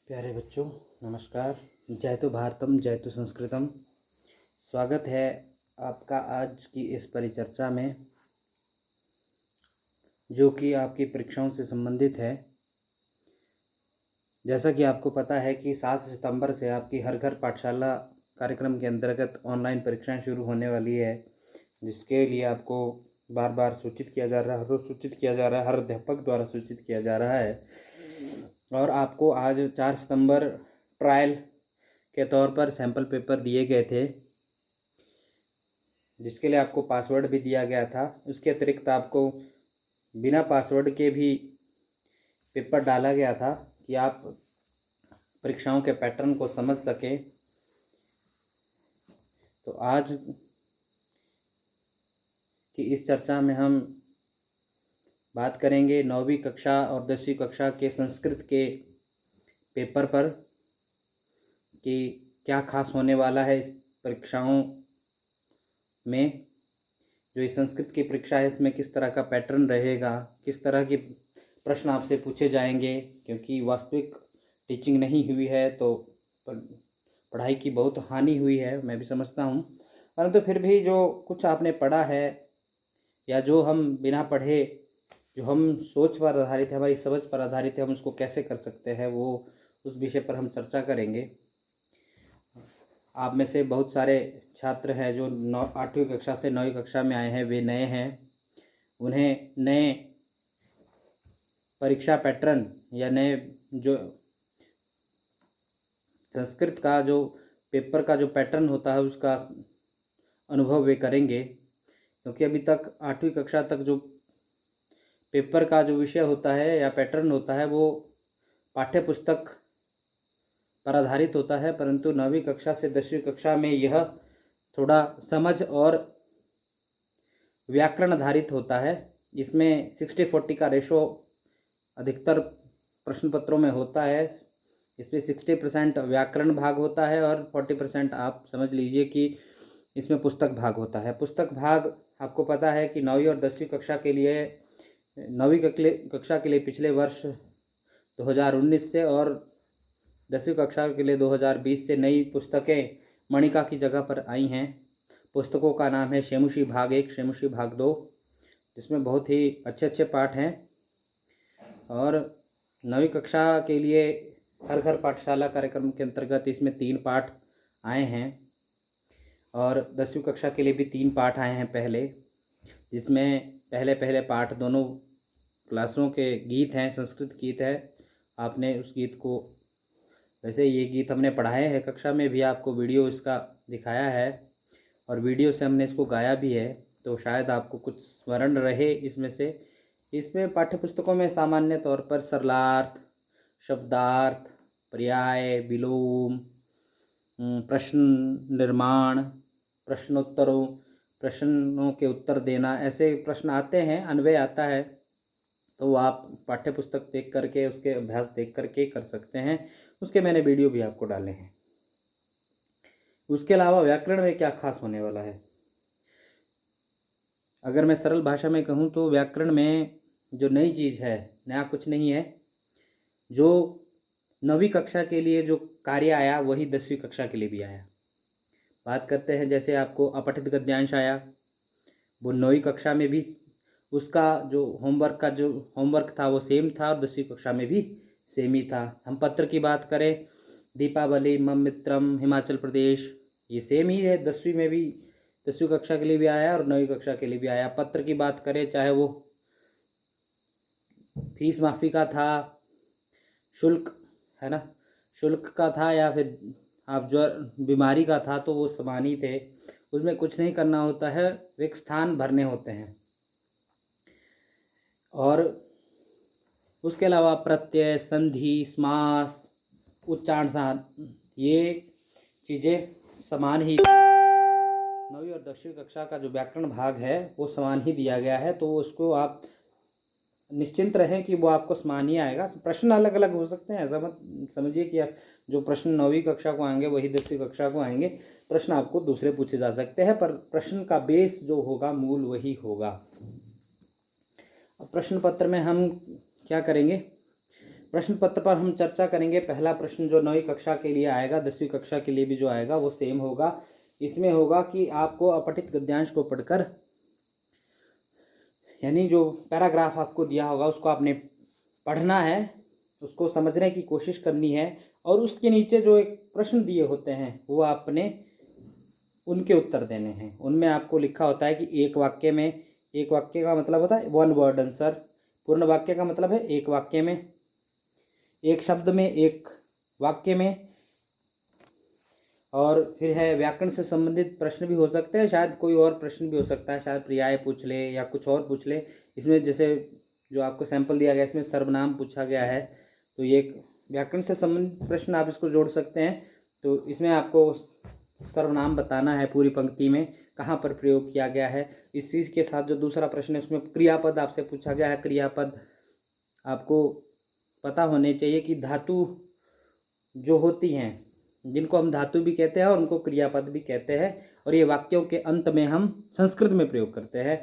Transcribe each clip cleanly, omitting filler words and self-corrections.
प्यारे बच्चों, नमस्कार। जय तो भारतम, जय तो संस्कृतम। स्वागत है आपका आज की इस परिचर्चा में, जो कि आपकी परीक्षाओं से संबंधित है। जैसा कि आपको पता है कि 7 सितंबर से आपकी हर घर पाठशाला कार्यक्रम के अंतर्गत ऑनलाइन परीक्षाएं शुरू होने वाली है, जिसके लिए आपको बार बार सूचित किया जा रहा है, रोज सूचित किया जा रहा है, हर अध्यापक द्वारा सूचित किया जा रहा है। और आपको आज 4 सितंबर ट्रायल के तौर पर सैंपल पेपर दिए गए थे, जिसके लिए आपको पासवर्ड भी दिया गया था। उसके अतिरिक्त आपको बिना पासवर्ड के भी पेपर डाला गया था कि आप परीक्षाओं के पैटर्न को समझ सकें। तो आज की इस चर्चा में हम बात करेंगे 9वीं कक्षा और 10वीं कक्षा के संस्कृत के पेपर पर कि क्या खास होने वाला है इस परीक्षाओं में। जो इस संस्कृत की परीक्षा है, इसमें किस तरह का पैटर्न रहेगा, किस तरह के प्रश्न आपसे पूछे जाएंगे, क्योंकि वास्तविक टीचिंग नहीं हुई है तो पढ़ाई की बहुत हानि हुई है, मैं भी समझता हूँ। परंतु फिर भी जो कुछ आपने पढ़ा है या जो हम बिना पढ़े, जो हम सोच पर आधारित है, हमारी समझ पर आधारित है, हम उसको कैसे कर सकते हैं, वो उस विषय पर हम चर्चा करेंगे। आप में से बहुत सारे छात्र हैं जो 8वीं कक्षा से 9वीं कक्षा में आए हैं, वे नए हैं। उन्हें नए परीक्षा पैटर्न या नए जो संस्कृत का जो पेपर का जो पैटर्न होता है, उसका अनुभव वे करेंगे। क्योंकि अभी तक 8वीं कक्षा तक जो पेपर का जो विषय होता है या पैटर्न होता है, वो पाठ्य पुस्तक पर आधारित होता है, परंतु 9वीं कक्षा से 10वीं कक्षा में यह थोड़ा समझ और व्याकरण आधारित होता है। इसमें 60-40 का रेशो अधिकतर प्रश्न पत्रों में होता है। इसमें 60% व्याकरण भाग होता है और 40% आप समझ लीजिए कि इसमें पुस्तक भाग होता है। पुस्तक भाग आपको पता है कि 9वीं और 10वीं कक्षा के लिए, 9वीं कक्षा के लिए पिछले वर्ष 2019 से और 10वीं कक्षा के लिए 2020 से नई पुस्तकें मणिका की जगह पर आई हैं। पुस्तकों का नाम है शेमुशी भाग 1, शेमुशी भाग 2, जिसमें बहुत ही अच्छे अच्छे पाठ हैं। और 9वीं कक्षा के लिए हर घर पाठशाला कार्यक्रम के अंतर्गत इसमें 3 पाठ आए हैं और 10वीं कक्षा के लिए भी 3 पाठ आए हैं पहले, जिसमें पहले पाठ दोनों क्लासों के गीत हैं, संस्कृत गीत है। आपने उस गीत को, वैसे ये गीत हमने पढ़ाए हैं कक्षा में भी, आपको वीडियो इसका दिखाया है और वीडियो से हमने इसको गाया भी है, तो शायद आपको कुछ स्मरण रहे इसमें से। इसमें पाठ्यपुस्तकों में सामान्य तौर पर सरलार्थ, शब्दार्थ, पर्याय, विलोम, प्रश्न निर्माण, प्रश्नों के उत्तर देना, ऐसे प्रश्न आते हैं, अन्वय आता है। तो आप पाठ्यपुस्तक देख करके, उसके अभ्यास देख करके कर सकते हैं। उसके मैंने वीडियो भी आपको डाले हैं। उसके अलावा व्याकरण में क्या खास होने वाला है, अगर मैं सरल भाषा में कहूँ तो व्याकरण में जो नई चीज़ है, नया कुछ नहीं है। जो 9वीं कक्षा के लिए जो कार्य आया, वही 10वीं कक्षा के लिए भी आया। बात करते हैं, जैसे आपको अपठित गद्यांश आया, वो 9वीं कक्षा में भी उसका जो होमवर्क था वो सेम था और 10वीं कक्षा में भी सेम ही था। हम पत्र की बात करें, दीपावली, मम मित्रम, हिमाचल प्रदेश, ये सेम ही है। 10वीं में भी, 10वीं कक्षा के लिए भी आया और 9वीं कक्षा के लिए भी आया। पत्र की बात करें, चाहे वो फीस माफ़ी का था, शुल्क है ना, शुल्क का था, या फिर आप जो बीमारी का था, तो वो समान ही थे। उसमें कुछ नहीं करना होता है, रिक्त स्थान भरने होते हैं। और उसके अलावा प्रत्यय, संधि, समास, उच्चारण, ये चीज़ें समान ही। 9वीं और 10वीं कक्षा का जो व्याकरण भाग है वो समान ही दिया गया है, तो उसको आप निश्चिंत रहें कि वो आपको समान ही आएगा। प्रश्न अलग अलग हो सकते हैं, ऐसा मत समझिए कि जो प्रश्न 9वीं कक्षा को आएंगे वही 10वीं कक्षा को आएंगे। प्रश्न आपको दूसरे पूछे जा सकते हैं, पर प्रश्न का बेस जो होगा, मूल वही होगा। अब प्रश्न पत्र में हम क्या करेंगे, प्रश्न पत्र पर हम चर्चा करेंगे। पहला प्रश्न जो 9वीं कक्षा के लिए आएगा, 10वीं कक्षा के लिए भी जो आएगा वो सेम होगा। इसमें होगा कि आपको अपठित गद्यांश को पढ़कर, यानी जो पैराग्राफ आपको दिया होगा उसको आपने पढ़ना है, उसको समझने की कोशिश करनी है, और उसके नीचे जो एक प्रश्न दिए होते हैं वो आपने उनके उत्तर देने हैं। उनमें आपको लिखा होता है कि एक वाक्य में, एक वाक्य का मतलब होता है 1 वर्ड आंसर, पूर्ण वाक्य का मतलब है एक वाक्य में, एक शब्द में, एक वाक्य में। और फिर है व्याकरण से संबंधित प्रश्न भी हो सकते हैं, शायद कोई और प्रश्न भी हो सकता है, शायद पर्याय पूछ ले या कुछ और पूछ ले। इसमें जैसे जो आपको सैंपल दिया गया इसमें सर्वनाम पूछा गया है, तो ये एक व्याकरण से संबंधित प्रश्न आप इसको जोड़ सकते हैं। तो इसमें आपको सर्वनाम बताना है पूरी पंक्ति में कहाँ पर प्रयोग किया गया है। इस चीज़ के साथ जो दूसरा प्रश्न है उसमें क्रियापद आपसे पूछा गया है। क्रियापद आपको पता होने चाहिए कि धातु जो होती हैं, जिनको हम धातु भी कहते हैं और उनको क्रियापद भी कहते हैं, और ये वाक्यों के अंत में हम संस्कृत में प्रयोग करते हैं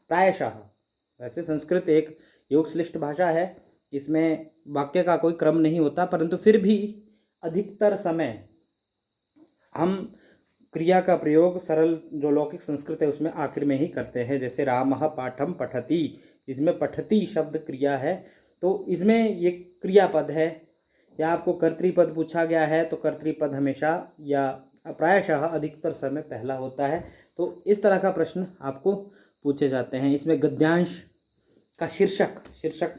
प्रायशः। वैसे संस्कृत एक योग श्लिष्ट भाषा है, इसमें वाक्य का कोई क्रम नहीं होता, परंतु फिर भी अधिकतर समय हम क्रिया का प्रयोग सरल जो लौकिक संस्कृत है उसमें आखिर में ही करते हैं। जैसे रामः पाठम पठति, इसमें पठति शब्द क्रिया है, तो इसमें ये क्रियापद है। या आपको कर्तृपद पूछा गया है तो कर्तृपद हमेशा या प्रायशः अधिकतर समय पहला होता है। तो इस तरह का प्रश्न आपको पूछे जाते हैं। इसमें गद्यांश का शीर्षक,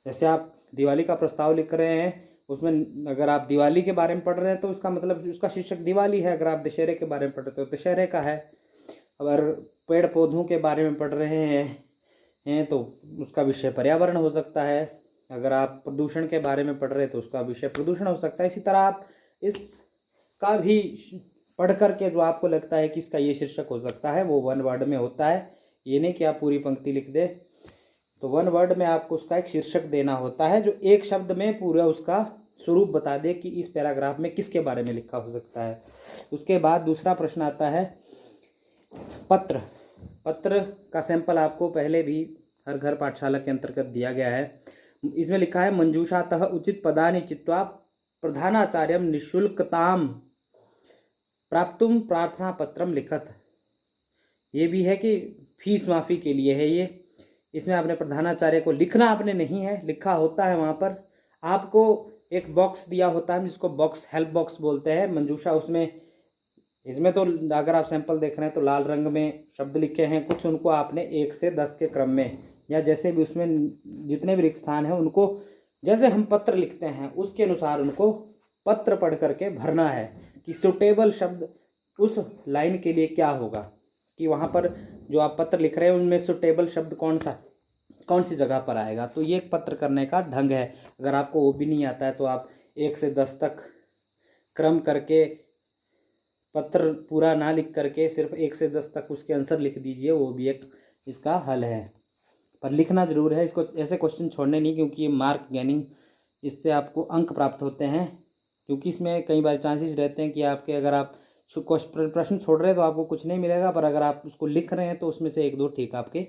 जैसे आप दिवाली का प्रस्ताव लिख रहे हैं, उसमें अगर आप दिवाली के बारे में पढ़ रहे हैं तो उसका मतलब उसका शीर्षक दिवाली है। अगर आप दशहरे के बारे में पढ़ रहे हो तो दशहरे का है। अगर पेड़ पौधों के बारे में पढ़ रहे हैं तो उसका विषय पर्यावरण हो सकता है। अगर आप प्रदूषण के बारे में पढ़ रहे हैं तो उसका विषय प्रदूषण हो सकता है। इसी तरह आप इसका भी पढ़ करके जो आपको लगता है कि इसका ये शीर्षक हो सकता है वो 1 वर्ड में होता है। ये नहीं कि आप पूरी पंक्ति लिख दे, तो 1 वर्ड में आपको उसका एक शीर्षक देना होता है जो एक शब्द में पूरा उसका स्वरूप बता दे कि इस पैराग्राफ में किसके बारे में लिखा हो सकता है। उसके बाद दूसरा प्रश्न आता है पत्र। पत्र का सैंपल आपको पहले भी हर घर पाठशाला के अंतर्गत दिया गया है। इसमें लिखा है मंजूषातः उचित पदानि चित्वा प्रधानाचार्यम निःशुल्कताम प्राप्तुम प्रार्थना पत्रम लिखत। ये भी है कि फीस माफ़ी के लिए है ये। इसमें आपने प्रधानाचार्य को लिखना आपने नहीं है, लिखा होता है वहाँ पर। आपको एक बॉक्स दिया होता है जिसको बॉक्स हेल्प बॉक्स बोलते हैं, मंजूषा। उसमें इसमें तो अगर आप सैंपल देख रहे हैं तो लाल रंग में शब्द लिखे हैं, कुछ उनको आपने 1 से 10 के क्रम में या जैसे भी उसमें जितने भी रिक्त स्थान हैं उनको जैसे हम पत्र लिखते हैं उसके अनुसार उनको पत्र पढ़ करके भरना है कि सुटेबल शब्द उस लाइन के लिए क्या होगा, कि वहाँ पर जो आप पत्र लिख रहे हैं उनमें सुटेबल शब्द कौन सी जगह पर आएगा। तो ये एक पत्र करने का ढंग है। अगर आपको वो भी नहीं आता है तो आप 1 से 10 तक क्रम करके पत्र पूरा ना लिख करके सिर्फ 1 से 10 तक उसके आंसर लिख दीजिए, वो भी एक इसका हल है। पर लिखना ज़रूर है, इसको ऐसे क्वेश्चन छोड़ने नहीं, क्योंकि ये मार्क गेनिंग, इससे आपको अंक प्राप्त होते हैं। क्योंकि इसमें कई बार चांसेस रहते हैं कि आपके अगर आप प्रश्न छोड़ रहे हैं तो आपको कुछ नहीं मिलेगा, पर अगर आप उसको लिख रहे हैं तो उसमें से 1-2 ठीक आपके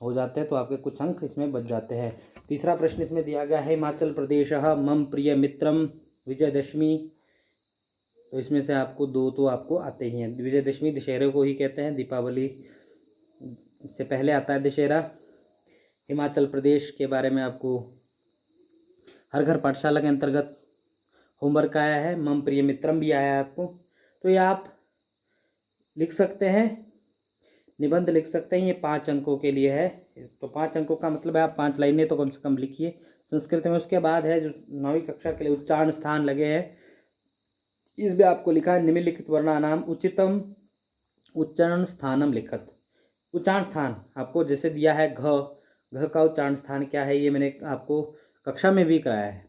हो जाते हैं, तो आपके कुछ अंक इसमें बच जाते हैं। तीसरा प्रश्न इसमें दिया गया है हिमाचल प्रदेश मम प्रिय मित्रम विजयदशमी। तो इसमें से आपको 2 तो आपको आते ही हैं। विजयदशमी दशहरे को ही कहते हैं, दीपावली से पहले आता है दशहरा। हिमाचल प्रदेश के बारे में आपको हर घर पाठशाला के अंतर्गत होमवर्क आया है, मम प्रिय मित्रम भी आया है आपको। तो ये आप लिख सकते हैं, निबंध लिख सकते हैं। ये 5 अंकों के लिए है। तो 5 अंकों का मतलब है आप 5 लाइनें तो कम से कम लिखिए संस्कृत में। उसके बाद है जो 9वीं कक्षा के लिए उच्चारण स्थान लगे हैं, इसमें आपको लिखा है निम्नलिखित वर्णानाम उचितम उच्चारण स्थानम लिखत। उच्चारण स्थान आपको जैसे दिया है घ का उच्चारण स्थान क्या है, ये मैंने आपको कक्षा में भी कराया है।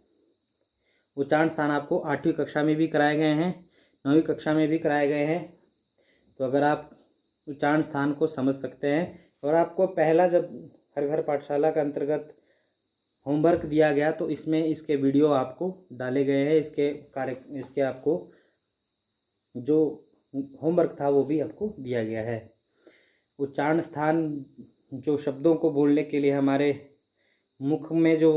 उच्चारण स्थान आपको 8वीं कक्षा में भी कराए गए हैं, 9वीं कक्षा में भी कराए गए हैं। तो अगर आप उच्चारण स्थान को समझ सकते हैं, और आपको पहला जब हर घर पाठशाला के अंतर्गत होमवर्क दिया गया तो इसमें इसके वीडियो आपको डाले गए हैं, इसके आपको जो होमवर्क था वो भी आपको दिया गया है। उच्चारण स्थान जो शब्दों को बोलने के लिए हमारे मुख में जो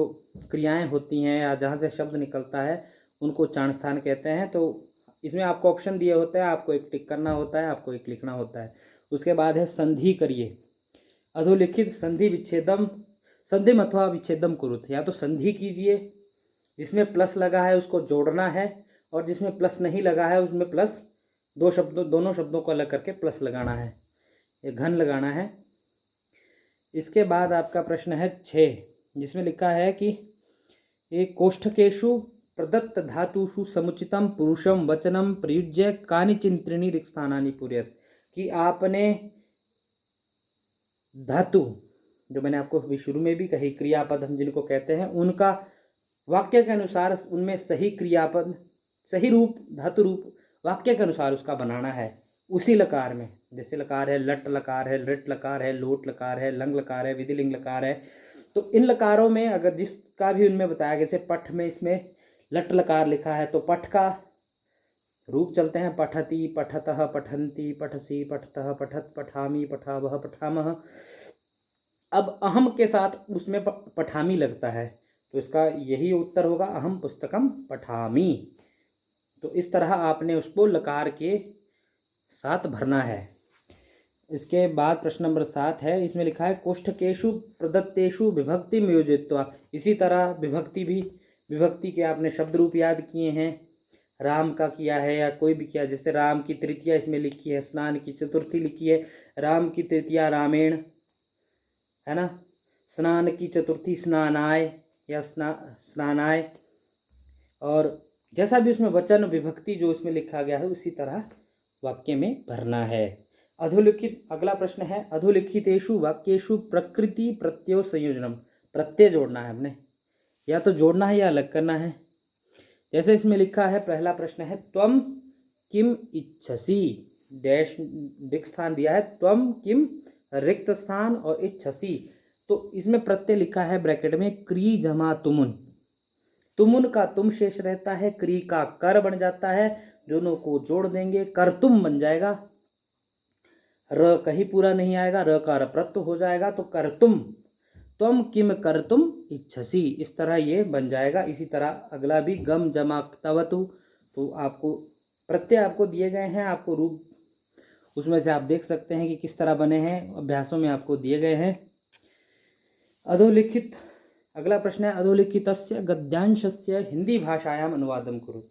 क्रियाएं होती हैं या जहाँ से शब्द निकलता है उनको उच्चारण स्थान कहते हैं। तो इसमें आपको ऑप्शन दिए होते हैं, आपको एक टिक करना होता है, आपको एक लिखना होता है। उसके बाद है संधि करिए। अधोलिखित संधि विच्छेदम संधिम अथवा विच्छेदम कुरुत, या तो संधि कीजिए, जिसमें प्लस लगा है उसको जोड़ना है, और जिसमें प्लस नहीं लगा है उसमें प्लस दोनों शब्दों को अलग करके प्लस लगाना है, ये घन लगाना है। इसके बाद आपका प्रश्न है 6, जिसमें लिखा है कि एक कोष्ठकेशु प्रदत्त धातुषु समुचितम पुरुषम वचनम प्रयुज्य कानिचिन त्रीणि रिक्त स्थानानि पूरयेत्, कि आपने धातु जो मैंने आपको अभी शुरू में भी कही, क्रियापद हम जिनको कहते हैं, उनका वाक्य के अनुसार उनमें सही क्रियापद, सही रूप, धातु रूप वाक्य के अनुसार उसका बनाना है उसी लकार में। जैसे लकार है लट लकार है, लृट लकार है, लोट लकार है, लंग लकार है, विधिलिंग लकार है। तो इन लकारों में अगर जिसका भी उनमें बताया गया, जैसे पठ में इसमें लट लकार लिखा है तो पठ का रूप चलते हैं पठति, पठतः, पठन्ति, पठसी, पठतः, पठत, पठामी, पठावह, पठामह। अब अहम के साथ उसमें पठामी लगता है, तो इसका यही उत्तर होगा, अहम पुस्तकम पठामी। तो इस तरह आपने उसको लकार के साथ भरना है। इसके बाद प्रश्न नंबर 7 है, इसमें लिखा है कोष्ठकेशु प्रदत्तेषु विभक्ति योजित्वा। इसी तरह विभक्ति के आपने शब्द रूप याद किए हैं, राम का किया है या कोई भी किया। जैसे राम की तृतीया इसमें लिखी है, स्नान की चतुर्थी लिखी है, राम की तृतीया रामेण है ना, स्नान की चतुर्थी स्नानाय या स्नानाय। और जैसा भी उसमें वचन विभक्ति जो उसमें लिखा गया है उसी तरह वाक्य में भरना है। अधोलिखित, अगला प्रश्न है, अधोलिखितेषु वाक्येषु प्रकृति प्रत्यय संयोजनम। प्रत्यय जोड़ना है हमने, या तो जोड़ना है या अलग करना है। जैसे इसमें लिखा है, पहला प्रश्न है त्वम किम इच्छसि, डैश रिक्त स्थान दिया है, त्वम किम रिक्त स्थान और इच्छसि। तो इसमें प्रत्यय लिखा है ब्रैकेट में क्री जमा तुमुन। तुमुन का तुम शेष रहता है, क्री का कर बन जाता है, दोनों को जोड़ देंगे कर तुम बन जाएगा। र कहीं पूरा नहीं आएगा, र का रप्रत्व हो जाएगा, तो कर तुम, त्वम किम कर तुम इच्छसि, इस तरह ये बन जाएगा। इसी तरह अगला भी गम जमा तवतु। तो आपको प्रत्यय आपको दिए गए हैं, आपको रूप उसमें से आप देख सकते हैं कि किस तरह बने हैं, अभ्यासों में आपको दिए गए हैं। अधोलिखित, अगला प्रश्न है, अधोलिखितस्य गद्यांशस्य हिंदी भाषायाम अनुवादम कुरु।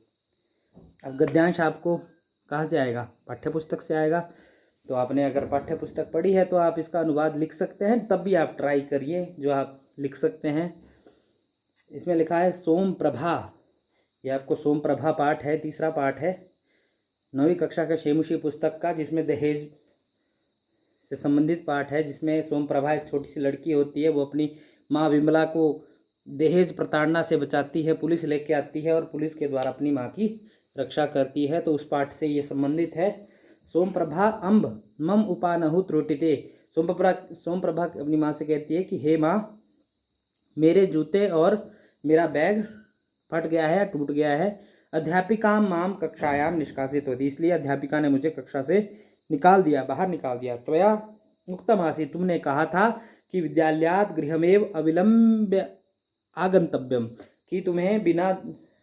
अब गद्यांश आपको कहाँ से आएगा, पाठ्यपुस्तक से आएगा। तो आपने अगर पाठ्यपुस्तक पढ़ी है तो आप इसका अनुवाद लिख सकते हैं, तब भी आप ट्राई करिए जो आप लिख सकते हैं। इसमें लिखा है सोम प्रभा, ये आपको सोम प्रभा पाठ है, तीसरा पाठ है 9वीं कक्षा का शेमुशी पुस्तक का, जिसमें दहेज से संबंधित पाठ है, जिसमें सोम प्रभा एक छोटी सी लड़की होती है, वो अपनी माँ विमला को दहेज प्रताड़ना से बचाती है, पुलिस लेके आती है और पुलिस के द्वारा अपनी माँ की रक्षा करती है। तो उस पाठ से ये संबंधित है। सोम प्रभा अम्ब मम उपानहु त्रुटिते। सोम प्रभा अपनी माँ से कहती है कि हे माँ, मेरे जूते और मेरा बैग फट गया है, टूट गया है। अध्यापिका माम कक्षायाम निष्कासित होती, इसलिए अध्यापिका ने मुझे कक्षा से निकाल दिया, बाहर निकाल दिया। त्वया उक्तम आसीत्, तुमने कहा था कि विद्यालयात् गृहमेव अविलंब्य आगंतव्यम, कि तुम्हें बिना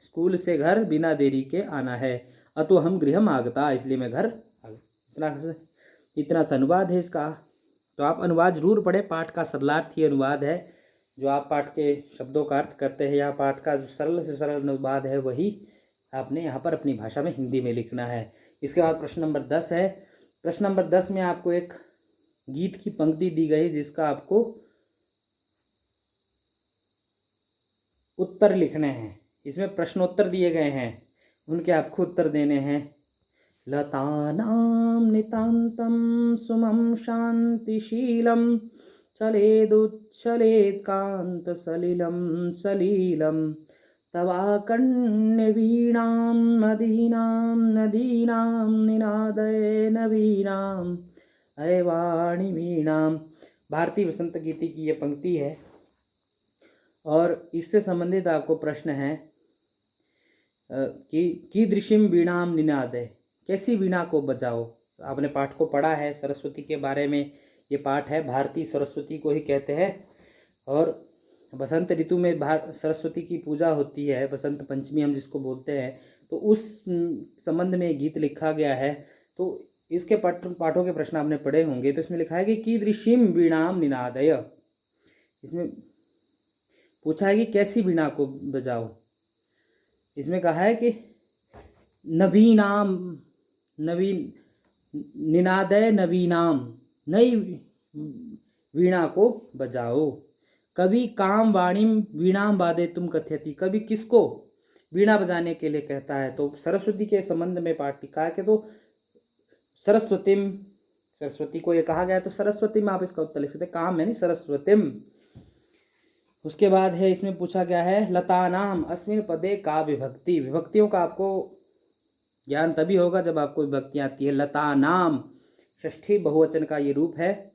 स्कूल से घर बिना देरी के आना है। अतो हम गृहम आगता, इसलिए मैं घर आ गया। इतना सा अनुवाद है इसका। तो आप अनुवाद जरूर पढ़ें, पाठ का सरलार्थी अनुवाद है, जो आप पाठ के शब्दों का अर्थ करते हैं, या पाठ का जो सरल से सरल अनुवाद है वही आपने यहाँ पर अपनी भाषा में हिंदी में लिखना है। इसके बाद प्रश्न नंबर 10 है। प्रश्न नंबर 10 में आपको एक गीत की पंक्ति दी गई, जिसका आपको उत्तर लिखने हैं। इसमें प्रश्नोत्तर दिए गए हैं, उनके आपको उत्तर देने हैं। लतानां नितान्तं सुमं शान्तिशीलं चलेदुच्छलेत्कान्तसलिलं सलीलं तवाकर्ण्यवीणां मदीनां नदीनां निनादय नवीनां अयवाणी वीणां। भारतीय वसंत गीति की ये पंक्ति है, और इससे संबंधित आपको प्रश्न है कि कीदृशीं वीणां निनादय, कैसी वीणा को बजाओ। आपने पाठ को पढ़ा है, सरस्वती के बारे में ये पाठ है, भारती सरस्वती को ही कहते हैं। और बसंत ऋतु में सरस्वती की पूजा होती है, बसंत पंचमी हम जिसको बोलते हैं, तो उस संबंध में गीत लिखा गया है। तो इसके पाठों के प्रश्न आपने पढ़े होंगे। तो इसमें लिखा है कि कीदृशीम वीणाम निनादय, इसमें पूछा है कि कैसी वीणा को बजाओ। इसमें कहा है कि नवीनाम, नवीन निनादय नवीनाम, नई वीणा को बजाओ। कभी काम वाणीम वीणाम वादे तुम कथयति, कभी किसको वीणा बजाने के लिए कहता है। तो सरस्वती के संबंध में पाठ लिखा है कि तो सरस्वतीम, सरस्वती को ये कहा गया है, तो सरस्वतीम आप इसका उत्तर लिख सकते हैं, काम है नहीं सरस्वतीम। उसके बाद है इसमें पूछा गया है लतानाम अस्मिन पदे का विभक्ति। विभक्तियों का आपको ज्ञान तभी होगा जब आपको विभक्तियाँ आती है। लतानाम षष्ठी बहुवचन का ये रूप है।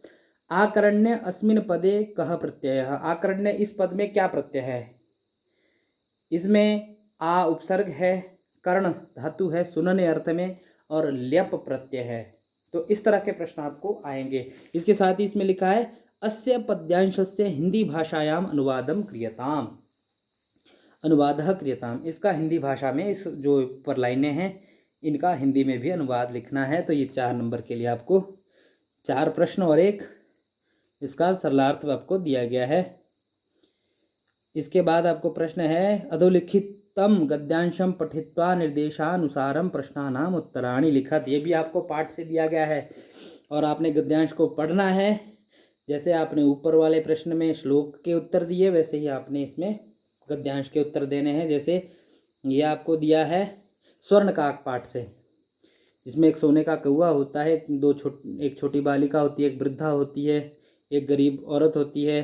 आकरण्य अस्मिन पदे कह प्रत्यय, आकरण्य इस पद में क्या प्रत्यय है। इसमें आ उपसर्ग है, कर्ण धातु है सुनने अर्थ में, और ल्यप प्रत्यय है। तो इस तरह के प्रश्न आपको आएंगे। इसके साथ ही इसमें लिखा है अस्य पद्यांशस्य हिंदी भाषायाम अनुवादम क्रियताम, अनुवादः क्रियताम, इसका हिंदी भाषा में इस जो ऊपर लाइनें हैं इनका हिंदी में भी अनुवाद लिखना है। तो ये 4 नंबर के लिए आपको 4 प्रश्न और एक इसका सरलार्थ आपको दिया गया है। इसके बाद आपको प्रश्न है अधोलिखितम गद्यांशम पठित्वा निर्देशानुसारम प्रश्नानाम उत्तराणि लिखत। ये भी आपको पाठ से दिया गया है और आपने गद्यांश को पढ़ना है। जैसे आपने ऊपर वाले प्रश्न में श्लोक के उत्तर दिए वैसे ही आपने इसमें गद्यांश के उत्तर देने हैं। जैसे ये आपको दिया है स्वर्णकाक पाठ से, जिसमें एक सोने का कौवा होता है, एक छोटी बालिका होती है, एक वृद्धा होती है, एक गरीब औरत होती है।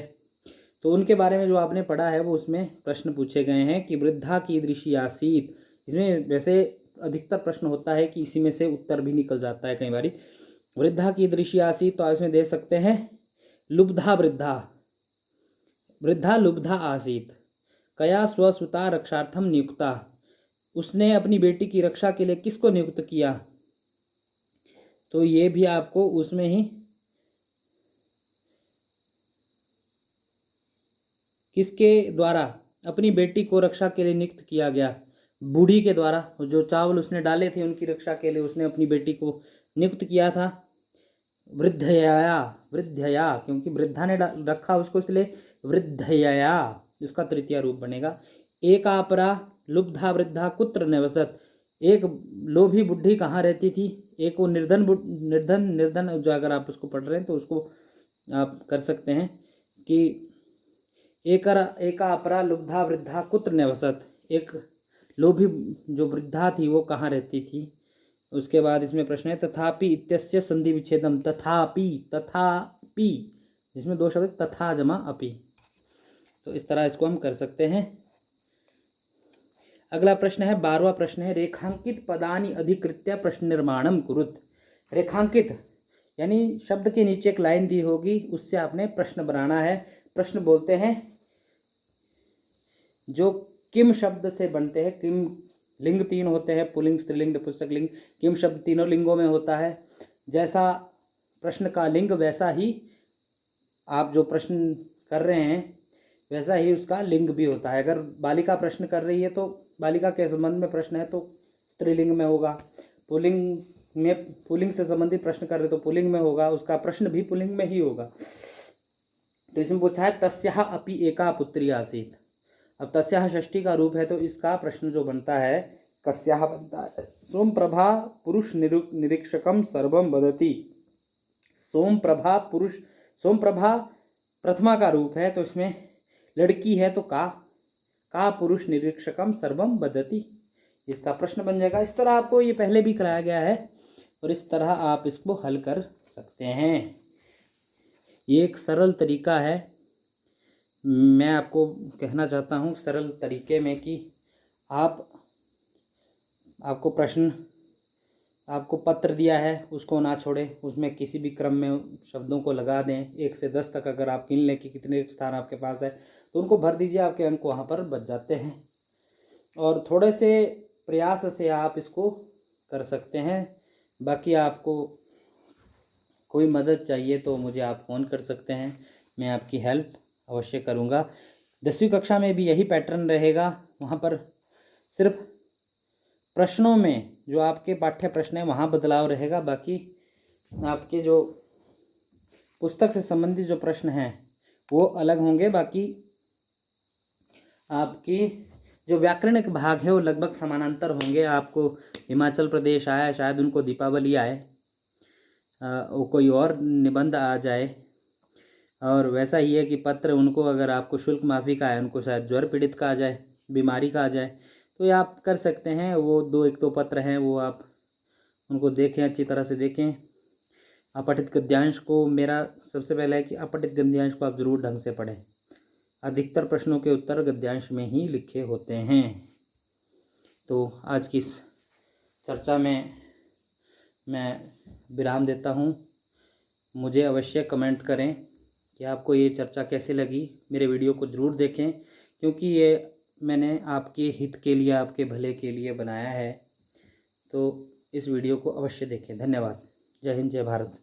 तो उनके बारे में जो आपने पढ़ा है वो उसमें प्रश्न पूछे गए हैं कि वृद्धा कीदृशी आसीत। इसमें वैसे अधिकतर प्रश्न होता है कि इसी में से उत्तर भी निकल जाता है कई बारी। वृद्धा कीदृशी आसीत, तो आप इसमें दे सकते हैं लुब्धा वृद्धा, वृद्धा लुब्धा आसीत। कया स्वसुता रक्षार्थम नियुक्ता, उसने अपनी बेटी की रक्षा के लिए किसको नियुक्त किया। तो ये भी आपको उसमें ही किसके द्वारा अपनी बेटी को रक्षा के लिए नियुक्त किया गया, बूढ़ी के द्वारा। जो चावल उसने डाले थे उनकी रक्षा के लिए उसने अपनी बेटी को नियुक्त किया था। वृद्धया, वृद्धया क्योंकि वृद्धा ने रखा उसको, इसलिए वृद्धया उसका तृतीय रूप बनेगा। एकापरा लुब्धा वृद्धा कुत्र निवसत, एक लोभी बुढ़ी कहाँ रहती थी। एक वो निर्धन जो अगर आप उसको पढ़ रहे हैं तो उसको आप कर सकते हैं कि एका अपरा लुब्धा वृद्धा कुत्र निवसत, एक लोभी जो वृद्धा थी वो कहाँ रहती थी। उसके बाद इसमें प्रश्न है तथापि इत्यस्य संधि विच्छेदम, तथापि, तथापि जिसमें 2 शब्द तथा जमा अपि। तो इस तरह इसको हम कर सकते हैं। अगला प्रश्न है 12वां प्रश्न है रेखांकित पदानि अधिकृत्य प्रश्न निर्माणम कुरुत। रेखांकित यानी शब्द के नीचे एक लाइन दी होगी, उससे आपने प्रश्न बनाना है। प्रश्न बोलते हैं जो किम शब्द से बनते हैं। किम लिंग 3 होते हैं, पुल्लिंग स्त्रीलिंग नपुंसक लिंग। किम शब्द तीनों लिंगों में होता है। जैसा प्रश्न का लिंग वैसा ही आप जो प्रश्न कर रहे हैं वैसा ही उसका लिंग भी होता है। अगर बालिका प्रश्न कर रही है तो बालिका के संबंध में प्रश्न है तो स्त्रीलिंग में होगा। पुल्लिंग से संबंधित प्रश्न कर रहे तो पुल्लिंग में होगा, उसका प्रश्न भी पुल्लिंग में ही होगा। तो इसमें पूछा है तस्याः अपि एका पुत्री आसीत। अब तस्याः षष्ठी का रूप है तो इसका प्रश्न जो बनता है कस्याः बनता है। सोमप्रभा पुरुष निरीक्षकम सर्वम वदति। सोमप्रभा पुरुष, सोमप्रभा प्रथमा का रूप है तो इसमें लड़की है तो का पुरुष निरीक्षकम सर्वम वदति, इसका प्रश्न बन जाएगा। इस तरह आपको ये पहले भी कराया गया है और इस तरह आप इसको हल कर सकते हैं। ये एक सरल तरीका है। मैं आपको कहना चाहता हूँ सरल तरीके में कि आपको प्रश्न, आपको पत्र दिया है उसको ना छोड़ें, उसमें किसी भी क्रम में शब्दों को लगा दें। 1 से 10 तक अगर आप गिन लें कि कितने स्थान आपके पास है तो उनको भर दीजिए, आपके अंक वहाँ पर बच जाते हैं। और थोड़े से प्रयास से आप इसको कर सकते हैं। बाकी आपको कोई मदद चाहिए तो मुझे आप फ़ोन कर सकते हैं, मैं आपकी हेल्प अवश्य करूँगा। 10वीं कक्षा में भी यही पैटर्न रहेगा। वहाँ पर सिर्फ प्रश्नों में जो आपके पाठ्य प्रश्न है वहाँ बदलाव रहेगा, बाकी आपके जो पुस्तक से संबंधित जो प्रश्न हैं वो अलग होंगे। बाकी आपकी जो व्याकरणिक भाग है वो लगभग समानांतर होंगे। आपको हिमाचल प्रदेश आया, शायद उनको दीपावली आए, वो कोई और निबंध आ जाए, और वैसा ही है कि पत्र उनको अगर आपको शुल्क माफ़ी का है, उनको शायद ज्वर पीड़ित का आ जाए, बीमारी का आ जाए। तो ये आप कर सकते हैं, वो एक दो पत्र हैं वो आप उनको देखें, अच्छी तरह से देखें। अपठित गद्यांश को मेरा सबसे पहले है कि अपठित गद्यांश को आप ज़रूर ढंग से पढ़ें। अधिकतर प्रश्नों के उत्तर गद्यांश में ही लिखे होते हैं। तो आज की इस चर्चा में मैं विराम देता हूँ। मुझे अवश्य कमेंट करें कि आपको ये चर्चा कैसे लगी। मेरे वीडियो को ज़रूर देखें, क्योंकि ये मैंने आपके हित के लिए, आपके भले के लिए बनाया है। तो इस वीडियो को अवश्य देखें। धन्यवाद। जय हिंद, जय भारत।